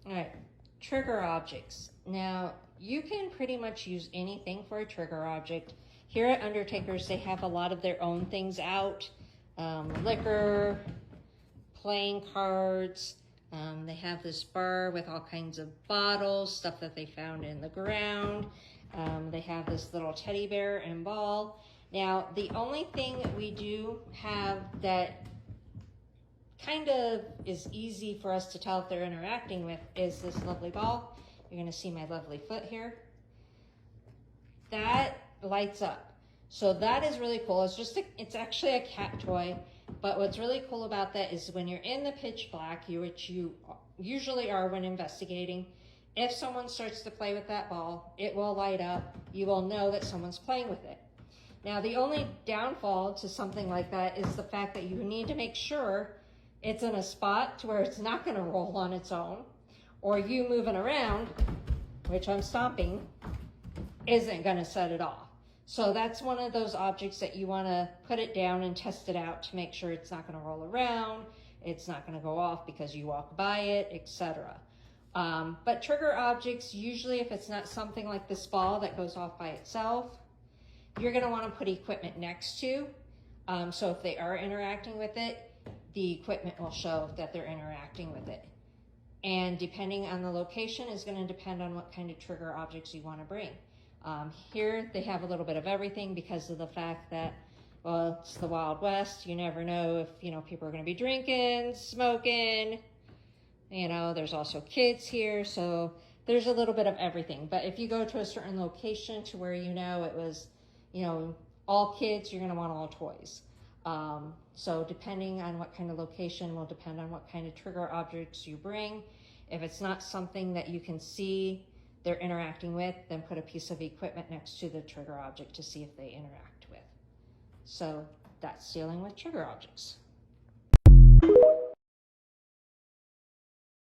All right, trigger objects. Now, you can pretty much use anything for a trigger object. Here at Undertakers, they have a lot of their own things out. Liquor, playing cards. They have this bar with all kinds of bottles, stuff that they found in the ground. They have this little teddy bear and ball. Now, the only thing we do have that kind of is easy for us to tell if they're interacting with is this lovely ball. You're gonna see my lovely foot here. That lights up. So that is really cool. It's actually a cat toy, but what's really cool about that is when you're in the pitch black, which you usually are when investigating, if someone starts to play with that ball, it will light up. You will know that someone's playing with it. Now, the only downfall to something like that is the fact that you need to make sure it's in a spot to where it's not gonna roll on its own, or you moving around, which I'm stomping, isn't gonna set it off. So that's one of those objects that you wanna put it down and test it out to make sure it's not gonna roll around, it's not gonna go off because you walk by it, etc. But trigger objects, usually if it's not something like this ball that goes off by itself, you're gonna wanna put equipment next to. So if they are interacting with it, the equipment will show that they're interacting with it. And depending on the location is going to depend on what kind of trigger objects you want to bring. Here they have a little bit of everything because of the fact that, well, it's the Wild West. You never know if, people are going to be drinking, smoking, there's also kids here. So there's a little bit of everything. But if you go to a certain location to where it was, all kids, you're going to want all toys. So depending on what kind of location will depend on what kind of trigger objects you bring. If it's not something that you can see they're interacting with, then put a piece of equipment next to the trigger object to see if they interact with. So that's dealing with trigger objects.